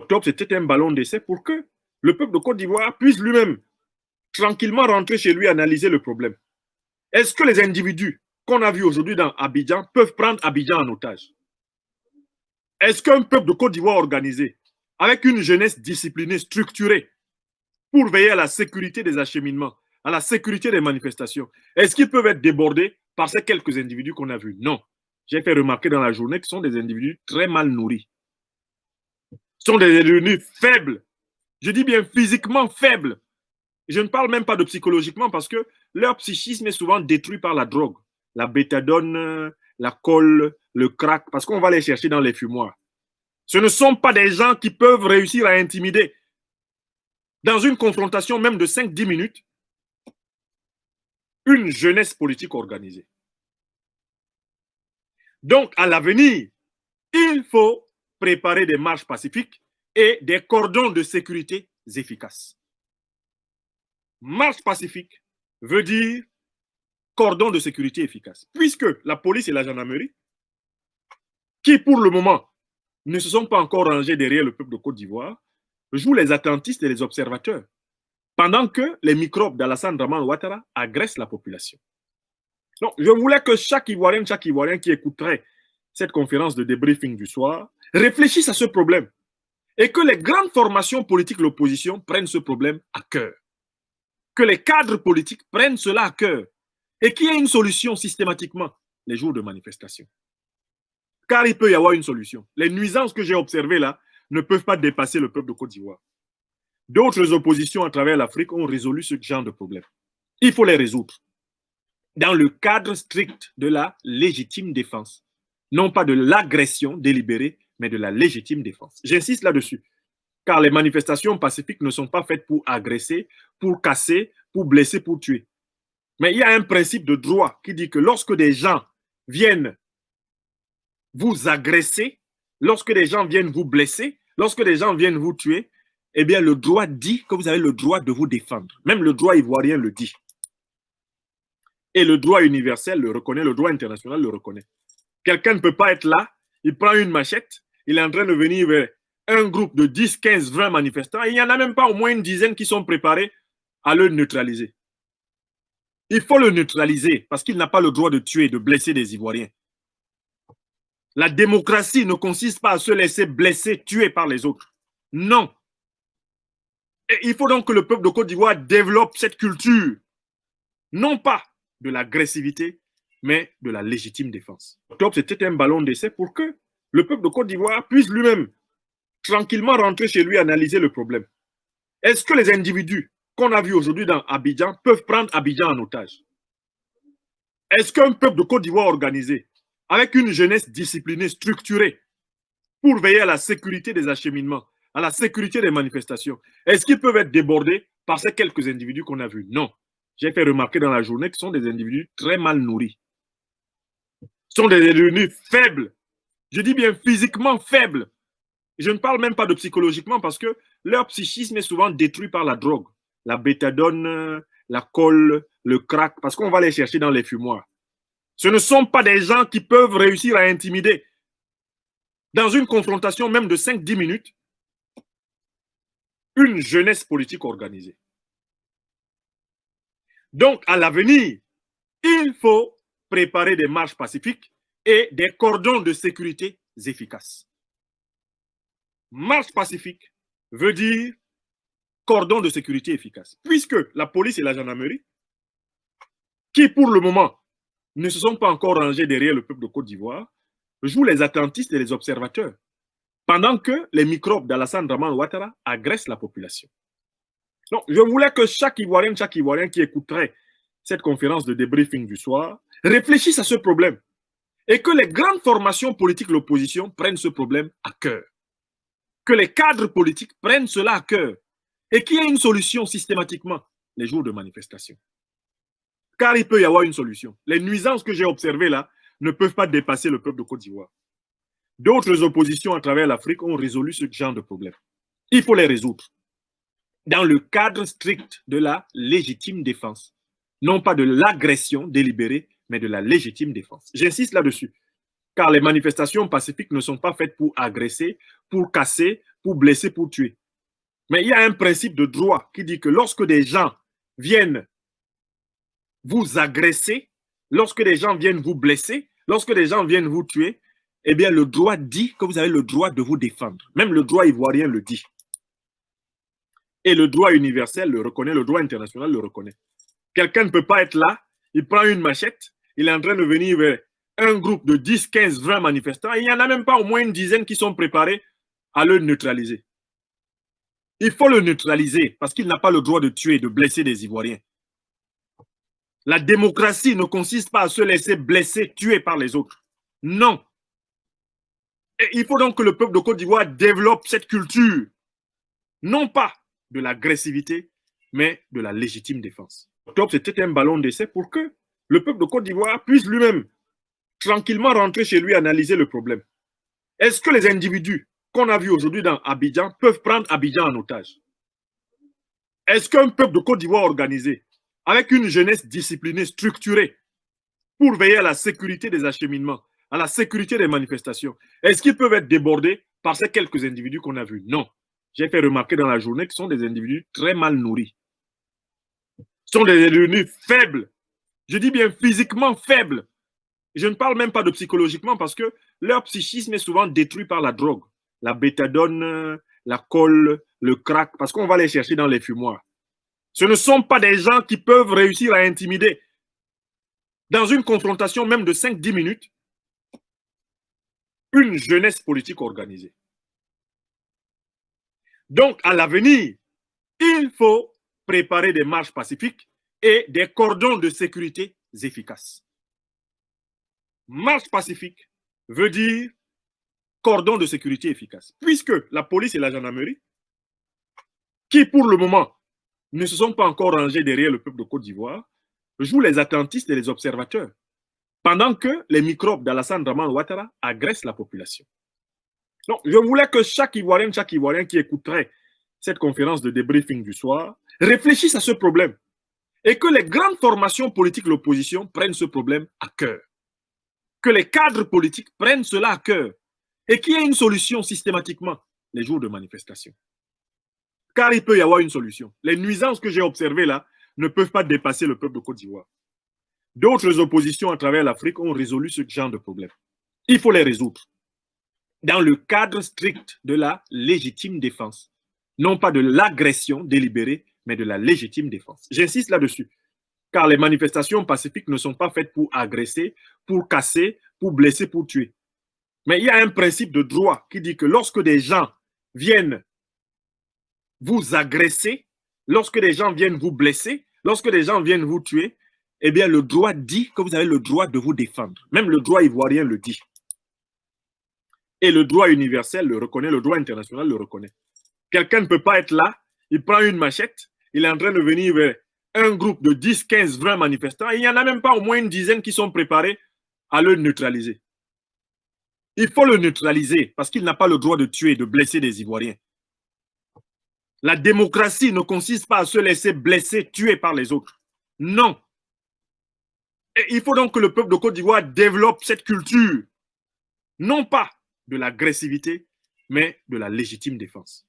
Octobre, c'était un ballon d'essai pour que le peuple de Côte d'Ivoire puisse lui-même tranquillement rentrer chez lui et analyser le problème. Est-ce que les individus qu'on a vus aujourd'hui dans Abidjan peuvent prendre Abidjan en otage? Est-ce qu'un peuple de Côte d'Ivoire organisé, avec une jeunesse disciplinée, structurée, pour veiller à la sécurité des acheminements, à la sécurité des manifestations, est-ce qu'ils peuvent être débordés par ces quelques individus qu'on a vus? Non. J'ai fait remarquer dans la journée que ce sont des individus très mal nourris. Ce sont des individus faibles. Je dis bien physiquement faibles. Je ne parle même pas de psychologiquement parce que leur psychisme est souvent détruit par la drogue, la bétadone, la colle, le crack, parce qu'on va les chercher dans les fumoirs. Ce ne sont pas des gens qui peuvent réussir à intimider. Dans une confrontation même de 5-10 minutes, une jeunesse politique organisée. Donc, à l'avenir, il faut préparer des marches pacifiques et des cordons de sécurité efficaces. Marche pacifique veut dire cordon de sécurité efficace, puisque la police et la gendarmerie, qui pour le moment ne se sont pas encore rangés derrière le peuple de Côte d'Ivoire, jouent les attentistes et les observateurs, pendant que les microbes d'Alassane Dramane Ouattara agressent la population. Donc, je voulais que chaque Ivoirien qui écouterait cette conférence de débriefing du soir réfléchisse à ce problème et que les grandes formations politiques de l'opposition prennent ce problème à cœur. Que les cadres politiques prennent cela à cœur et qu'il y ait une solution systématiquement les jours de manifestation. Car il peut y avoir une solution. Les nuisances que j'ai observées là ne peuvent pas dépasser le peuple de Côte d'Ivoire. D'autres oppositions à travers l'Afrique ont résolu ce genre de problème. Il faut les résoudre dans le cadre strict de la légitime défense. Non pas de l'agression délibérée, mais de la légitime défense. J'insiste là-dessus. Car les manifestations pacifiques ne sont pas faites pour agresser, pour casser, pour blesser, pour tuer. Mais il y a un principe de droit qui dit que lorsque des gens viennent vous agresser, lorsque des gens viennent vous blesser, lorsque des gens viennent vous tuer, eh bien le droit dit que vous avez le droit de vous défendre. Même le droit ivoirien le dit. Et le droit universel le reconnaît, le droit international le reconnaît. Quelqu'un ne peut pas être là, il prend une machette, il est en train de venir vers un groupe de 10, 15, 20 manifestants, et il n'y en a même pas au moins une dizaine qui sont préparés à le neutraliser. Il faut le neutraliser parce qu'il n'a pas le droit de tuer, de blesser des Ivoiriens. La démocratie ne consiste pas à se laisser blesser, tuer par les autres. Non. Et il faut donc que le peuple de Côte d'Ivoire développe cette culture, non pas de l'agressivité, mais de la légitime défense. Octobre, c'était un ballon d'essai pour que le peuple de Côte d'Ivoire puisse lui-même tranquillement rentrer chez lui et analyser le problème. Est-ce que les individus qu'on a vus aujourd'hui dans Abidjan peuvent prendre Abidjan en otage? Est-ce qu'un peuple de Côte d'Ivoire organisé, avec une jeunesse disciplinée, structurée, pour veiller à la sécurité des acheminements, à la sécurité des manifestations, est-ce qu'ils peuvent être débordés par ces quelques individus qu'on a vus? Non. J'ai fait remarquer dans la journée que ce sont des individus très mal nourris. Ce sont des individus faibles. Je dis bien physiquement faibles. Je ne parle même pas de psychologiquement parce que leur psychisme est souvent détruit par la drogue, la bétadone, la colle, le crack, parce qu'on va les chercher dans les fumoirs. Ce ne sont pas des gens qui peuvent réussir à intimider. Dans une confrontation même de 5-10 minutes, une jeunesse politique organisée. Donc, à l'avenir, il faut préparer des marches pacifiques et des cordons de sécurité efficaces. Marche pacifique veut dire cordon de sécurité efficace, puisque la police et la gendarmerie, qui pour le moment ne se sont pas encore rangés derrière le peuple de Côte d'Ivoire, jouent les attentistes et les observateurs, pendant que les microbes d'Alassane Dramane Ouattara agressent la population. Donc, je voulais que chaque Ivoirien qui écouterait cette conférence de débriefing du soir réfléchisse à ce problème et que les grandes formations politiques de l'opposition prennent ce problème à cœur. Que les cadres politiques prennent cela à cœur et qu'il y ait une solution systématiquement les jours de manifestation. Car il peut y avoir une solution. Les nuisances que j'ai observées là ne peuvent pas dépasser le peuple de Côte d'Ivoire. D'autres oppositions à travers l'Afrique ont résolu ce genre de problème. Il faut les résoudre dans le cadre strict de la légitime défense. Non pas de l'agression délibérée, mais de la légitime défense. J'insiste là-dessus. Car les manifestations pacifiques ne sont pas faites pour agresser, pour casser, pour blesser, pour tuer. Mais il y a un principe de droit qui dit que lorsque des gens viennent vous agresser, lorsque des gens viennent vous blesser, lorsque des gens viennent vous tuer, eh bien, le droit dit que vous avez le droit de vous défendre. Même le droit ivoirien le dit. Et le droit universel le reconnaît, le droit international le reconnaît. Quelqu'un ne peut pas être là, il prend une machette, il est en train de venir vers un groupe de 10, 15, 20 manifestants, et il n'y en a même pas au moins une dizaine qui sont préparés à le neutraliser. Il faut le neutraliser parce qu'il n'a pas le droit de tuer, de blesser des Ivoiriens. La démocratie ne consiste pas à se laisser blesser, tuer par les autres. Non. Et il faut donc que le peuple de Côte d'Ivoire développe cette culture, non pas de l'agressivité, mais de la légitime défense. Octobre, c'était un ballon d'essai pour que le peuple de Côte d'Ivoire puisse lui-même tranquillement rentrer chez lui et analyser le problème. Est-ce que les individus qu'on a vus aujourd'hui dans Abidjan peuvent prendre Abidjan en otage? Est-ce qu'un peuple de Côte d'Ivoire organisé, avec une jeunesse disciplinée, structurée, pour veiller à la sécurité des acheminements, à la sécurité des manifestations, est-ce qu'ils peuvent être débordés par ces quelques individus qu'on a vus? Non. J'ai fait remarquer dans la journée que ce sont des individus très mal nourris. Ce sont des individus faibles. Je dis bien physiquement faibles. Je ne parle même pas de psychologiquement parce que leur psychisme est souvent détruit par la drogue. La bétadone, la colle, le crack, parce qu'on va les chercher dans les fumoirs. Ce ne sont pas des gens qui peuvent réussir à intimider. Dans une confrontation même de 5-10 minutes, une jeunesse politique organisée. Donc, à l'avenir, il faut préparer des marches pacifiques et des cordons de sécurité efficaces. Marche pacifique veut dire cordon de sécurité efficace. Puisque la police et la gendarmerie, qui pour le moment ne se sont pas encore rangés derrière le peuple de Côte d'Ivoire, jouent les attentistes et les observateurs, pendant que les microbes d'Alassane Draman Ouattara agressent la population. Donc, je voulais que chaque Ivoirien qui écouterait cette conférence de débriefing du soir réfléchisse à ce problème et que les grandes formations politiques de l'opposition prennent ce problème à cœur. Que les cadres politiques prennent cela à cœur et qu'il y ait une solution systématiquement les jours de manifestation. Car il peut y avoir une solution. Les nuisances que j'ai observées là ne peuvent pas dépasser le peuple de Côte d'Ivoire. D'autres oppositions à travers l'Afrique ont résolu ce genre de problème. Il faut les résoudre dans le cadre strict de la légitime défense. Non pas de l'agression délibérée, mais de la légitime défense. J'insiste là-dessus. Car les manifestations pacifiques ne sont pas faites pour agresser, pour casser, pour blesser, pour tuer. Mais il y a un principe de droit qui dit que lorsque des gens viennent vous agresser, lorsque des gens viennent vous blesser, lorsque des gens viennent vous tuer, eh bien, le droit dit que vous avez le droit de vous défendre. Même le droit ivoirien le dit. Et le droit universel le reconnaît, le droit international le reconnaît. Quelqu'un ne peut pas être là, il prend une machette, il est en train de venir vers un groupe de 10, 15, 20 manifestants, et il n'y en a même pas au moins une dizaine qui sont préparés à le neutraliser. Il faut le neutraliser parce qu'il n'a pas le droit de tuer, de blesser des Ivoiriens. La démocratie ne consiste pas à se laisser blesser, tuer par les autres. Non. Et il faut donc que le peuple de Côte d'Ivoire développe cette culture, non pas de l'agressivité, mais de la légitime défense.